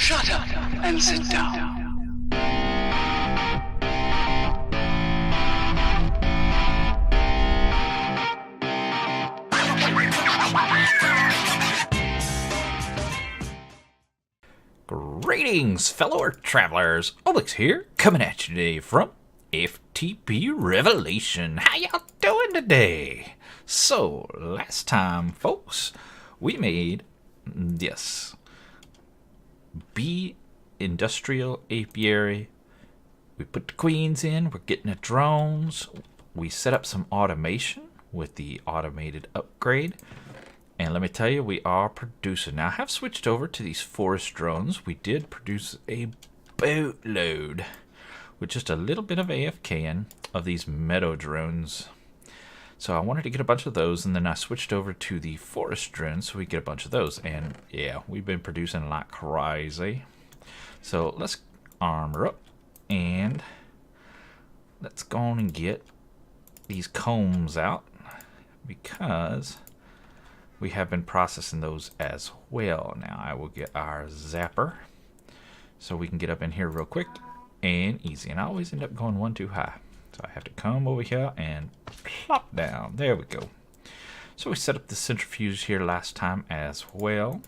Shut up and sit down. Greetings, fellow travelers. Obelix here, coming at you today from FTB Revelation. How y'all doing today? So, last time, folks, we made this bee industrial apiary. We put the queens in, we're getting the drones. We set up some automation with the automated upgrade. And let me tell you, we are producing. Now, I have switched over to these forest drones. We did produce a boatload with just a little bit of AFKing of these meadow drones. So I wanted to get a bunch of those, and then I switched over to the forest drones so we get a bunch of those. And yeah, we've been producing like crazy. So let's armor up, and let's go on and get these combs out, because we have been processing those as well. Now I will get our zapper so we can get up in here real quick and easy. And I always end up going one too high. So I have to come over here and plop down. There we go. So we set up the centrifuge here last time as well.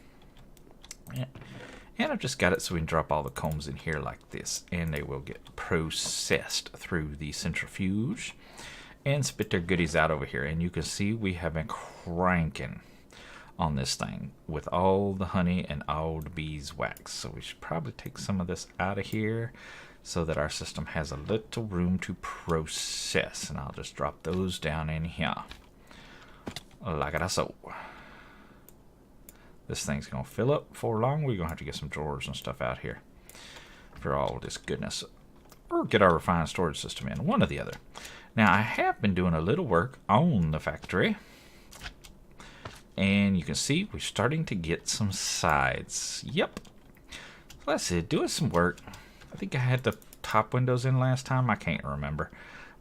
And I've just got it so we can drop all the combs in here like this. And they will get processed through the centrifuge and spit their goodies out over here. And you can see we have been cranking on this thing with all the honey and all the beeswax. So we should probably take some of this out of here so that our system has a little room to process. And I'll just drop those down in here like that. So this thing's gonna fill up before long. We're gonna have to get some drawers and stuff out here for all this goodness, or get our refined storage system in, one or the other. Now I have been doing a little work on the factory, and you can see we're starting to get some sides. Yep. Let's see, doing some work. I think I had the top windows in last time. I can't remember.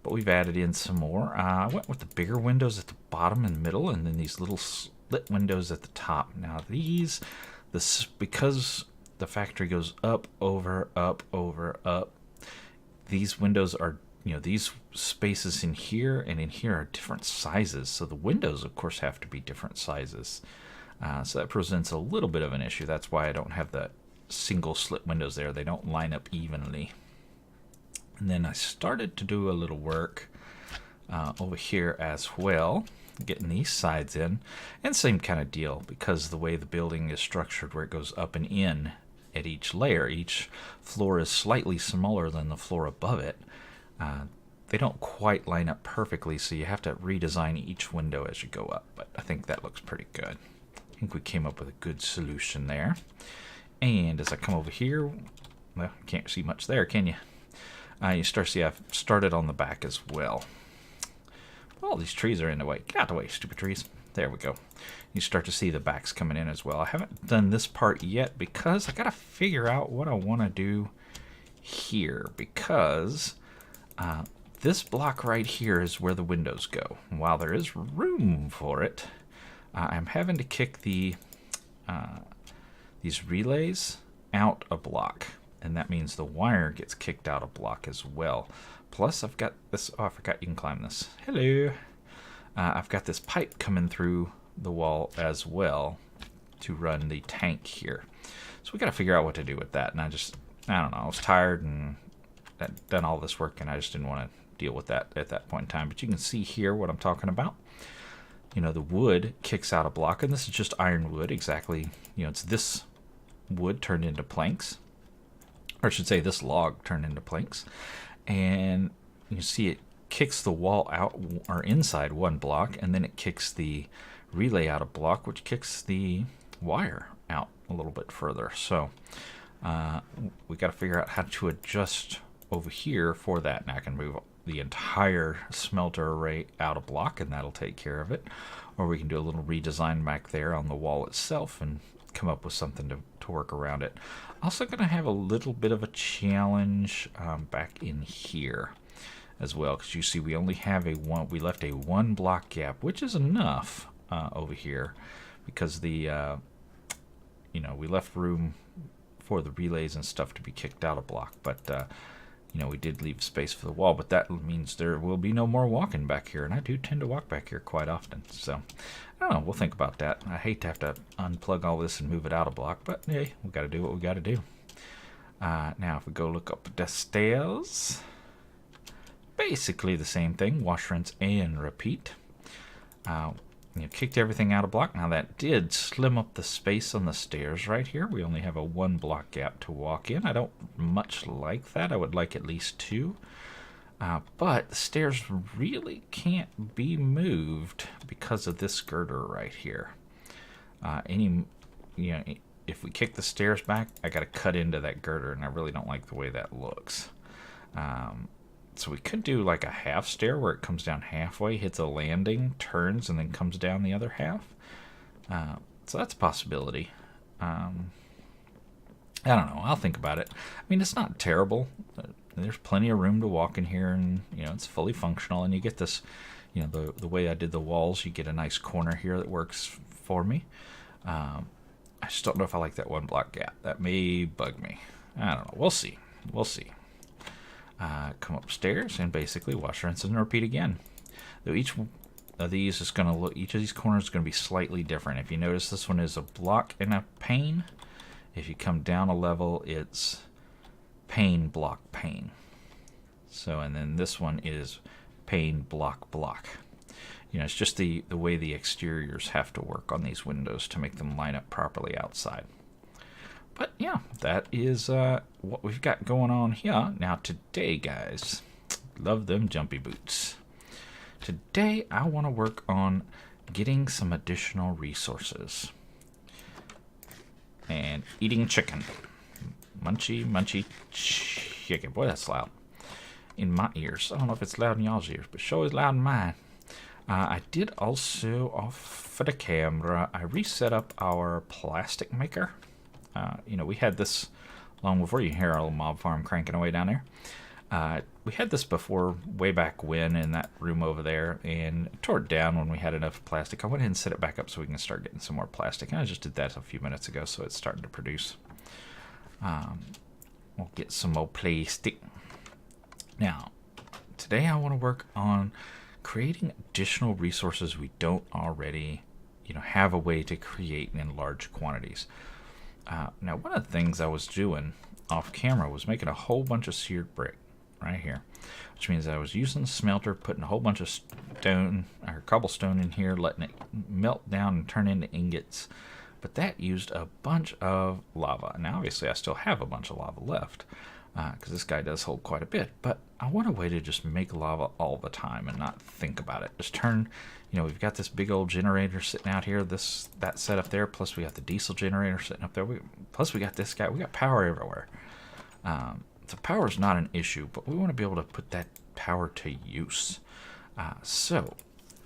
But we've added in some more. I went with the bigger windows at the bottom and middle, and then these little slit windows at the top. Now these, because the factory goes up, over, up, these windows are, these spaces in here and in here are different sizes. So the windows, of course, have to be different sizes. So that presents a little bit of an issue. That's why I don't have the single slit windows there. They don't line up evenly. And then I started to do a little work over here as well, getting these sides in. And same kind of deal, because the way the building is structured, where it goes up and in at each layer, each floor is slightly smaller than the floor above it. They don't quite line up perfectly, so you have to redesign each window as you go up. But I think that looks pretty good. I think we came up with a good solution there. And as I come over here, well, you can't see much there, can you? You start to see I've started on the back as well. All these trees are in the way. Get out of the way, stupid trees. There we go. You start to see the backs coming in as well. I haven't done this part yet because I got to figure out what I want to do here, because this block right here is where the windows go. And while there is room for it, I'm having to kick these relays out a block, and that means the wire gets kicked out a block as well. Plus I've got this, oh, I forgot you can climb this. Hello. I've got this pipe coming through the wall as well to run the tank here. So we got to figure out what to do with that. And I don't know, I was tired and I'd done all this work, and I just didn't want to deal with that at that point in time. But you can see here what I'm talking about. The wood kicks out a block, and this is just ironwood, exactly. It's this wood turned into planks, or I should say this log turned into planks. And you see it kicks the wall out, or inside one block, and then it kicks the relay out a block, which kicks the wire out a little bit further. So we got to figure out how to adjust over here for that. And I can move the entire smelter array out a block, and that'll take care of it. Or we can do a little redesign back there on the wall itself and come up with something to work around it. Also going to have a little bit of a challenge back in here as well, because you see we only have we left a 1 block gap, which is enough over here, because the we left room for the relays and stuff to be kicked out of block, but you know, we did leave space for the wall, but that means there will be no more walking back here, and I do tend to walk back here quite often, so I don't know, we'll think about that. I hate to have to unplug all this and move it out of block, but hey, we got to do what we got to do. Now if we go look up the stairs, basically the same thing, wash, rinse, and repeat. You kicked everything out of block. Now that did slim up the space on the stairs right here. We only have a 1 block gap to walk in. I don't much like that. I would like at least 2. But the stairs really can't be moved because of this girder right here. If we kick the stairs back, I got to cut into that girder, and I really don't like the way that looks. So we could do like a half stair where it comes down halfway, hits a landing, turns, and then comes down the other half. So that's a possibility. I don't know. I'll think about it. I mean, it's not terrible. There's plenty of room to walk in here, and you know, it's fully functional. And you get this, you know, the way I did the walls, you get a nice corner here that works for me. I just don't know if I like that 1 block gap. That may bug me. I don't know. We'll see. We'll see. Come upstairs and basically wash, rinse, and repeat again. Though each of these is going to look, each of these corners is going to be slightly different. If you notice, this one is a block and a pane. If you come down a level, it's pane, block, pane. So, and then this one is pane, block, block. You know, it's just the way the exteriors have to work on these windows to make them line up properly outside. But yeah, that is what we've got going on here. Now today, guys, love them jumpy boots. Today I want to work on getting some additional resources. And eating chicken. Munchy, munchy chicken. Boy, that's loud. In my ears. I don't know if it's loud in y'all's ears, but sure is loud in mine. I did also, off of the camera, I reset up our plastic maker. You know, we had this long before. You hear our little mob farm cranking away down there. We had this before, way back when, in that room over there, and tore it down when we had enough plastic. I went ahead and set it back up so we can start getting some more plastic. And I just did that a few minutes ago, so it's starting to produce. We'll get some more plastic. Now, today I want to work on creating additional resources we don't already, you know, have a way to create in large quantities. Now, one of the things I was doing off camera was making a whole bunch of seared brick right here, which means I was using the smelter, putting a whole bunch of stone or cobblestone in here, letting it melt down and turn into ingots. But that used a bunch of lava. Now, obviously, I still have a bunch of lava left because this guy does hold quite a bit. But I want a way to just make lava all the time and not think about it. Just turn. You know, we've got this big old generator sitting out here, that set up there, plus we got the diesel generator sitting up there. Plus we got this guy. We got power everywhere. So power is not an issue, but we want to be able to put that power to use. So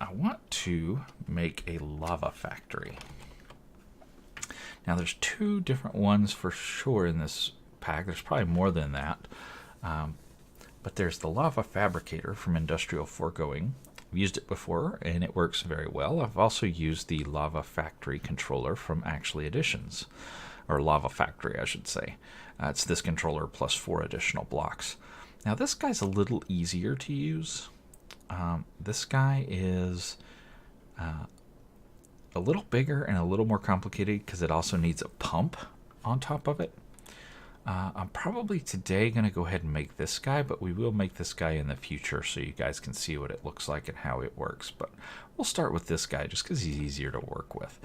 I want to make a lava factory. Now there's 2 different ones for sure in this pack. There's probably more than that. But there's the lava fabricator from Industrial Foregoing. I've used it before, and it works very well. I've also used the Lava Factory controller from Actually Additions, or Lava Factory, I should say. It's this controller plus 4 additional blocks. Now, this guy's a little easier to use. This guy is a little bigger and a little more complicated because it also needs a pump on top of it. I'm probably today going to go ahead and make this guy, but we will make this guy in the future so you guys can see what it looks like and how it works. But we'll start with this guy just because he's easier to work with.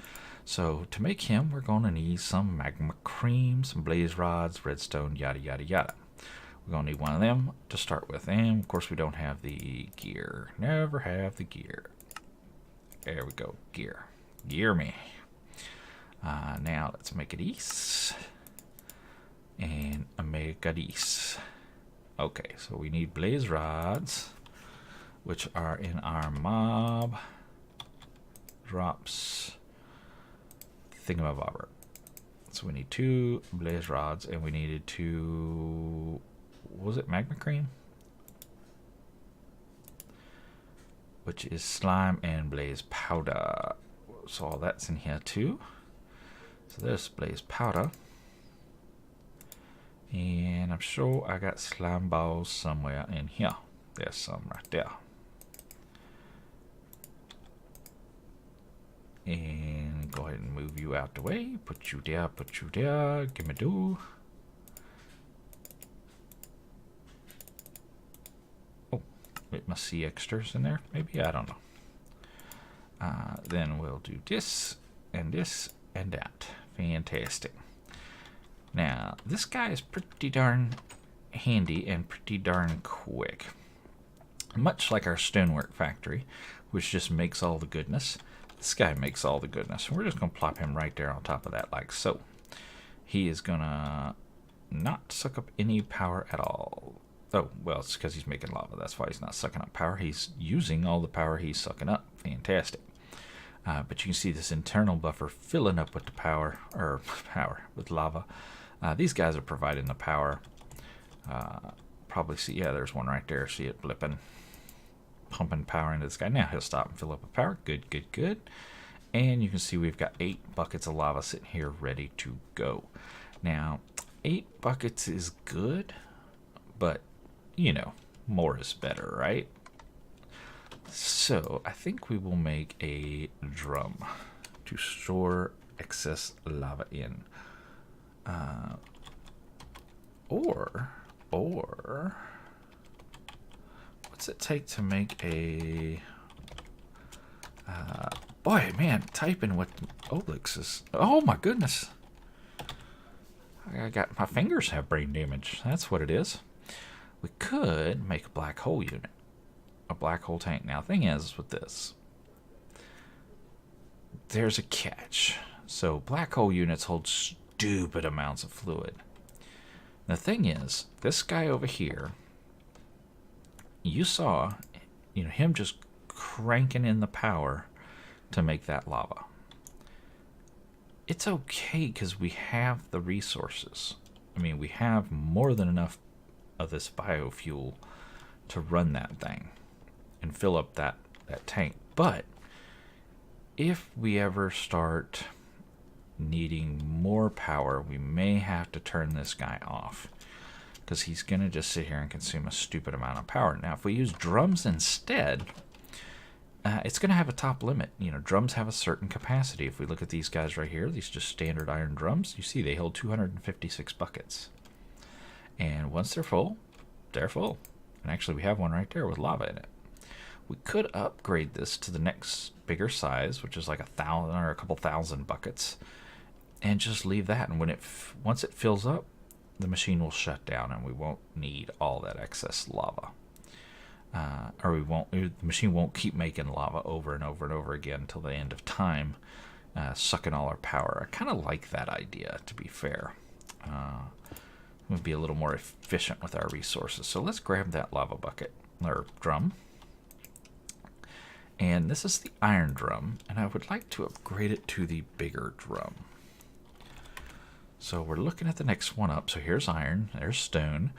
So to make him, we're going to need some magma cream, some blaze rods, redstone, yada, yada, yada. We're going to need one of them to start with. And, of course, we don't have the gear. Never have the gear. There we go. Gear. Gear me. Now let's make it east. And Omega East. Okay, so we need blaze rods, which are in our mob drops thingamabobber. So we need 2 blaze rods, and we needed 2. Was it magma cream? Which is slime and blaze powder. So all that's in here too. So there's blaze powder. And I'm sure I got slime balls somewhere in here. There's some right there. And go ahead and move you out the way. Put you there, put you there. Give me do. Oh, it must see extras in there. Maybe, I don't know. Then we'll do this and that. Fantastic. Now, this guy is pretty darn handy and pretty darn quick. Much like our stonework factory, which just makes all the goodness, this guy makes all the goodness. We're just going to plop him right there on top of that like so. He is going to not suck up any power at all. Oh, well, it's because he's making lava. That's why he's not sucking up power. He's using all the power he's sucking up. Fantastic. But you can see this internal buffer filling up with the power, with lava. These guys are providing the power. Probably see, yeah, there's one right there. See it blipping, pumping power into this guy. Now he'll stop and fill up with power. Good, good, good. And you can see we've got 8 buckets of lava sitting here ready to go. Now, 8 buckets is good, but, you know, more is better, right? So, I think we will make a drum to store excess lava in. Or, what's it take to make a... boy, man, typing what Obelix is... Oh, my goodness. I got... My fingers have brain damage. That's what it is. We could make a black hole unit. A black hole tank. Now, the thing is with this, there's a catch. So, black hole units hold stupid amounts of fluid. The thing is, this guy over here, you saw, you know, him just cranking in the power to make that lava. It's okay because we have the resources. I mean, we have more than enough of this biofuel to run that thing and fill up that tank. But if we ever start needing more power, we may have to turn this guy off because he's going to just sit here and consume a stupid amount of power. Now, if we use drums instead, it's going to have a top limit. You know, drums have a certain capacity. If we look at these guys right here, these just standard iron drums, you see they hold 256 buckets. And once they're full, they're full. And actually, we have one right there with lava in it. We could upgrade this to the next bigger size, which is like 1,000 or a couple thousand buckets, and just leave that. And when once it fills up, the machine will shut down, and we won't need all that excess lava. The machine won't keep making lava over and over and over again until the end of time, sucking all our power. I kind of like that idea, to be fair. We'll be a little more efficient with our resources. So let's grab that lava bucket, or drum. And this is the iron drum, and I would like to upgrade it to the bigger drum. So we're looking at the next one up. So here's iron, there's stone.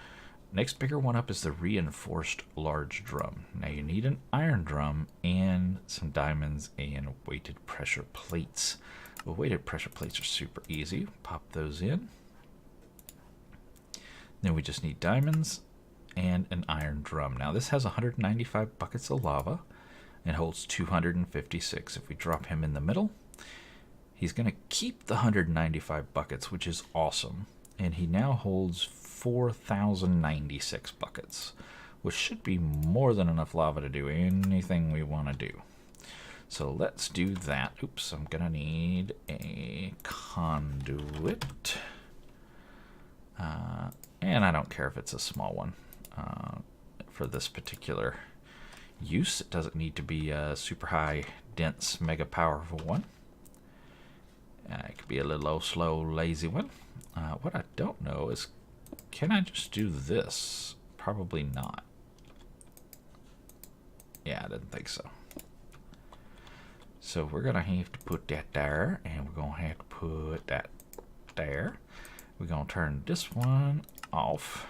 Next bigger one up is the reinforced large drum. Now you need an iron drum and some diamonds and weighted pressure plates. Well, weighted pressure plates are super easy. Pop those in. Then we just need diamonds and an iron drum. Now this has 195 buckets of lava and holds 256. If we drop him in the middle, he's going to keep the 195 buckets, which is awesome. And he now holds 4,096 buckets, which should be more than enough lava to do anything we want to do. So let's do that. Oops, I'm going to need a conduit. And I don't care if it's a small one. For this particular use, it doesn't need to be a super high, dense, mega powerful one. It could be a little old, slow, lazy one. What I don't know is, can I just do this? Probably not. Yeah, I didn't think so. So we're going to have to put that there, and we're going to have to put that there. We're going to turn this one off.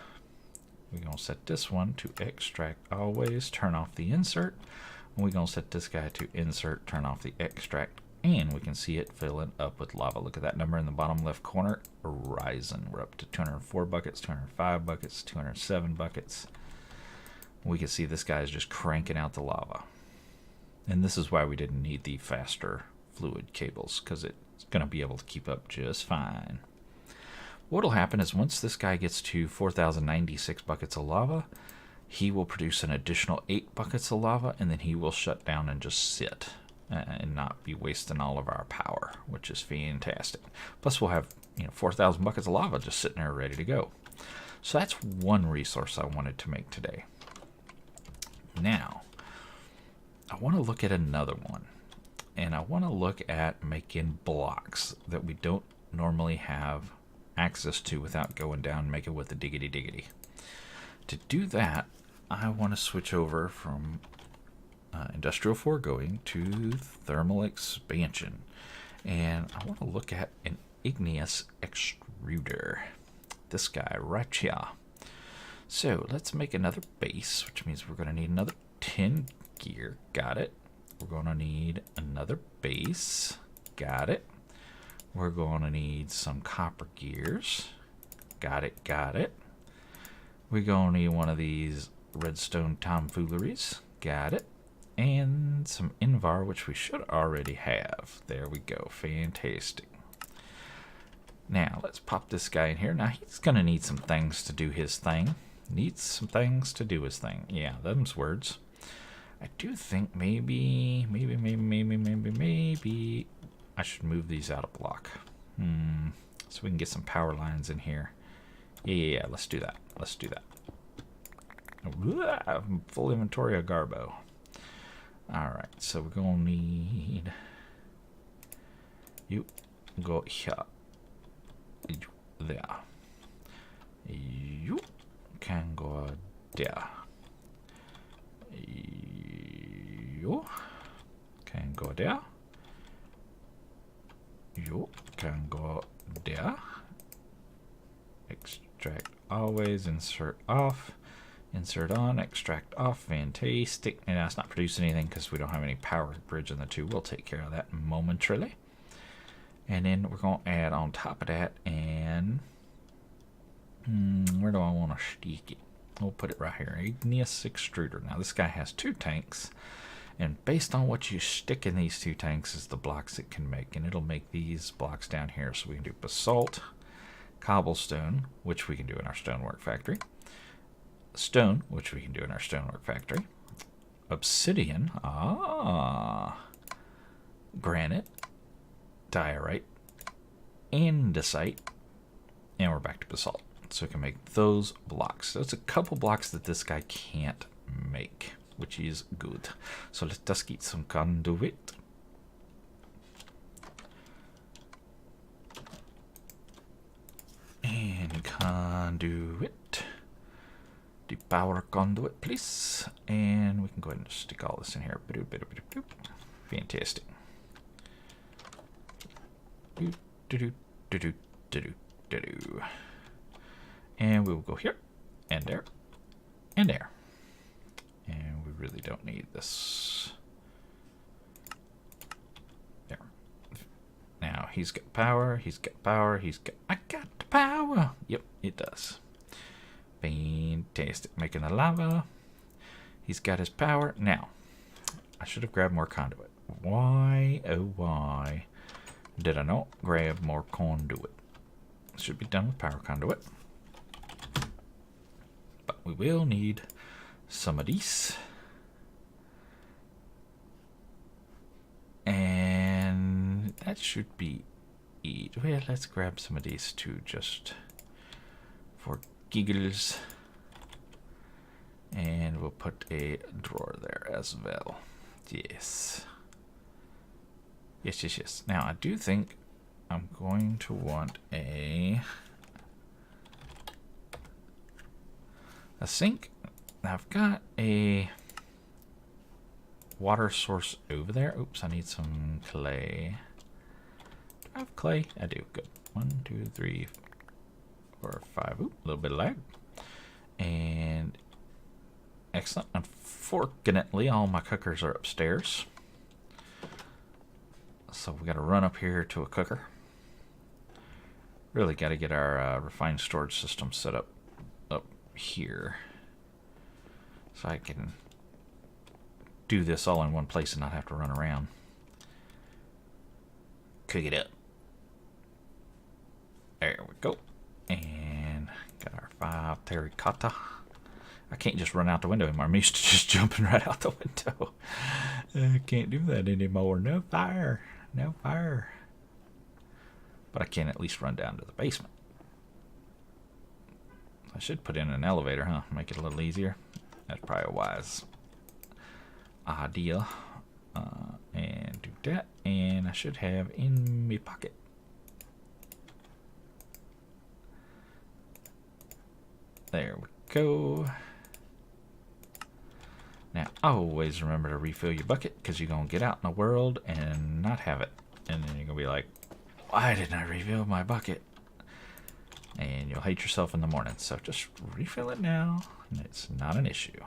We're going to set this one to extract always, turn off the insert. And we're going to set this guy to insert, turn off the extract And we can see it filling up with lava. Look at that number in the bottom left corner. Horizon. We're up to 204 buckets, 205 buckets, 207 buckets. We can see this guy is just cranking out the lava. And this is why we didn't need the faster fluid cables, because it's going to be able to keep up just fine. What will happen is once this guy gets to 4,096 buckets of lava, he will produce an additional 8 buckets of lava, and then he will shut down and just sit and not be wasting all of our power, which is fantastic. Plus we'll have 4,000 buckets of lava just sitting there ready to go. So that's one resource I wanted to make today. Now, I want to look at another one, and I want to look at making blocks that we don't normally have access to without going down and making with the diggity. To do that, I want to switch over from industrial foregoing to thermal expansion, and I want to look at an igneous extruder, this guy right here. So let's make another base, which means we're going to need another 10 gear. Got it. We're going to need another base. Got it. We're going to need some copper gears. Got it. We're going to need one of these redstone tomfooleries. Got it. And some Invar, which we should already have. There we go. Fantastic. Now, let's pop this guy in here. Now, he's going to need some things to do his thing. Needs some things to do his thing. Yeah, them's words. I do think maybe I should move these out of block. So we can get some power lines in here. Yeah, let's do that. Full inventory of Garbo. Alright, so we're going to need you go here. You there. You can go there. You can go there. You can go there. Extract always, insert off, insert on, extract off. Fantastic. And that's not producing anything because we don't have any power bridge in the two. We'll take care of that momentarily. And then we're going to add on top of that, and where do I want to stick it? We'll put it right here. Igneous extruder. Now this guy has 2 tanks, and based on what you stick in these 2 tanks is the blocks it can make, and it'll make these blocks down here. So we can do basalt, cobblestone, which we can do in our stonework factory, stone, which we can do in our stonework factory, obsidian, granite, diorite, andesite, and we're back to basalt. So we can make those blocks. So it's a couple blocks that this guy can't make, which is good. So let us get some conduit. And conduit. The power conduit, please. And we can go ahead and stick all this in here. Fantastic. And we will go here, and there, and there. And we really don't need this. There. Now, he's got power, I got the power. Yep, it does. Fantastic. Making the lava. He's got his power. Now, I should have grabbed more conduit. Why, oh why, did I not grab more conduit? Should be done with power conduit. But we will need some of these. And that should be it. Well, let's grab some of these too, just for giggles. And we'll put a drawer there as well. Yes. Yes. Now, I do think I'm going to want a sink. Now, I've got a water source over there. Oops, I need some clay. Do I have clay? I do. Good. 1, 2, 3, 4, 5. Oop, a little bit of lag. And excellent. Unfortunately, all my cookers are upstairs. So we got to run up here to a cooker. Really got to get our refined storage system set up here, so I can do this all in one place and not have to run around. Cook it up. There we go. And got our 5 terracotta. I can't just run out the window anymore. I'm used to just jumping right out the window. I can't do that anymore. No fire. No fire. But I can at least run down to the basement. I should put in an elevator, huh? Make it a little easier. That's probably a wise idea. And do that. And I should have in my pocket. There we go. Now, always remember to refill your bucket, because you're going to get out in the world and not have it. And then you're going to be like, why didn't I refill my bucket? And you'll hate yourself in the morning. So just refill it now, and it's not an issue.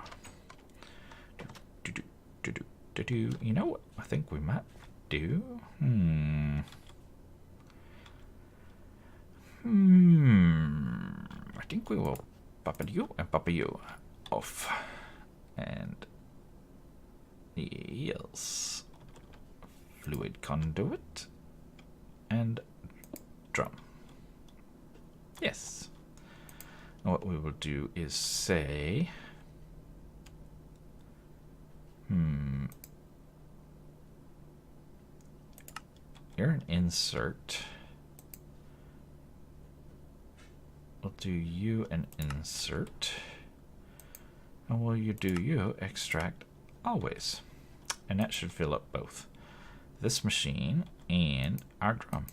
You know what I think we might do? I think we will pop you and pop you off. And yes, fluid conduit and drum. Yes. And what we will do is say, you're an insert. We'll do you an insert. And will you do you extract always. And that should fill up both this machine and our drum.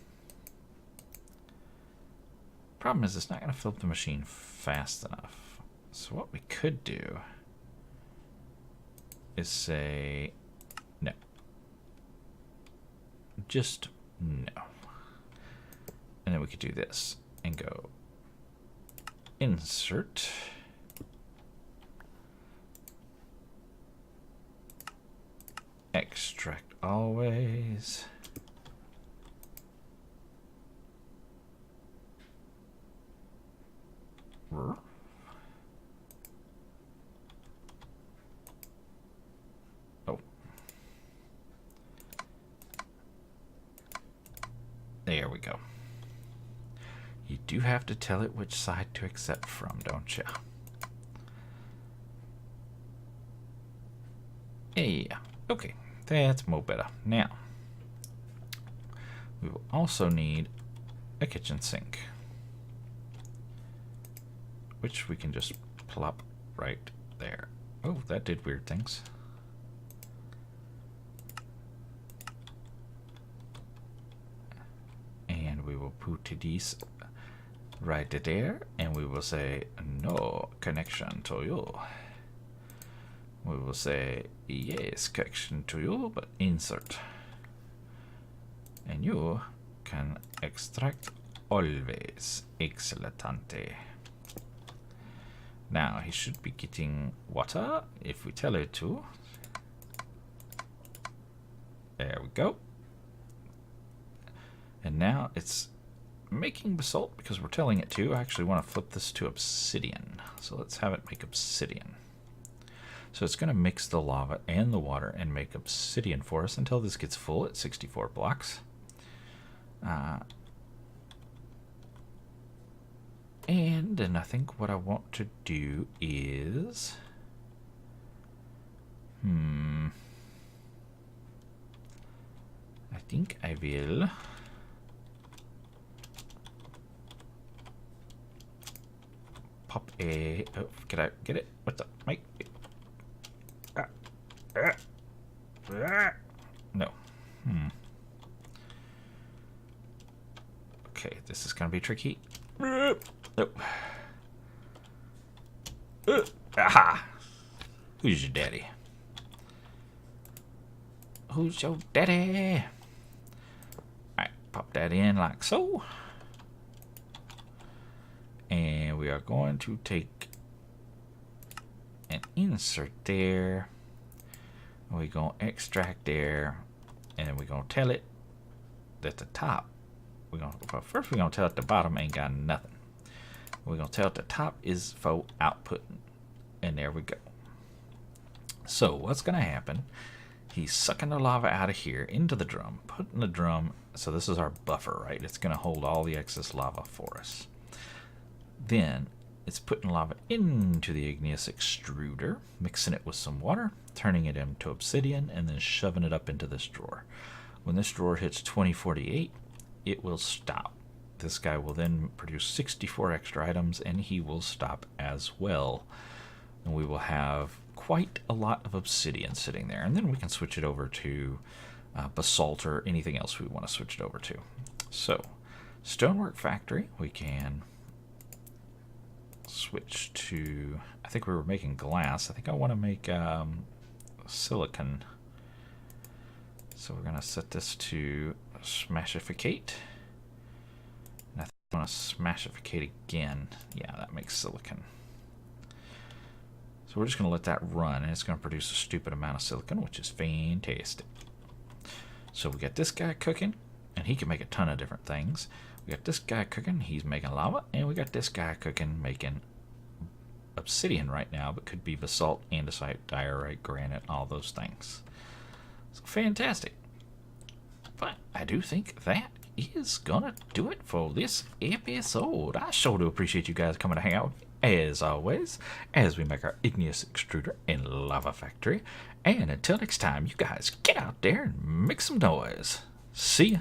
Problem is, it's not going to fill up the machine fast enough. So what we could do is say no. Just no. And then we could do this and go insert. Extract always. Oh. There we go. You do have to tell it which side to accept from, don't you? Yeah. Okay. That's more better. Now, we will also need a kitchen sink, which we can just plop right there. Oh, that did weird things. And we will put this right there, and we will say no connection to you. We will say yes connection to you, but insert. And you can extract always. Excellente. Now he should be getting water if we tell it to. There we go. And now it's making basalt because we're telling it to. I actually want to flip this to obsidian. So let's have it make obsidian. So it's going to mix the lava and the water and make obsidian for us until this gets full at 64 blocks. And then I think what I want to do is... I think I will... pop a... Oh, get out. Get it. What the... Mike? No. Okay, this is going to be tricky. Nope. Aha! Who's your daddy? Who's your daddy? Alright, pop that in like so. And we are going to take and insert there. We're going to extract there. And then we're going to tell it at the top, first we're gonna tell it the bottom ain't got nothing. We're gonna tell it the top is for outputting, and there we go. So what's gonna happen? He's sucking the lava out of here into the drum, putting the drum. So this is our buffer, right? It's gonna hold all the excess lava for us. Then it's putting lava into the igneous extruder, mixing it with some water, turning it into obsidian, and then shoving it up into this drawer. When this drawer hits 2048, it will stop. This guy will then produce 64 extra items, and he will stop as well. And we will have quite a lot of obsidian sitting there. And then we can switch it over to basalt or anything else we want to switch it over to. So, Stonework Factory, we can switch to, I think we were making glass. I think I want to make silicon. So we're going to set this to smashificate. And I think I want to smashificate again. Yeah, that makes silicon. So we're just going to let that run, and it's going to produce a stupid amount of silicon, which is fantastic. So we got this guy cooking, and he can make a ton of different things. We got this guy cooking, he's making lava, and we got this guy cooking, making obsidian right now, but could be basalt, andesite, diorite, granite, all those things. So fantastic. But I do think that is gonna do it for this episode. I sure do appreciate you guys coming to hang out with me, as always, as we make our igneous extruder and lava factory. And until next time, you guys get out there and make some noise. See ya.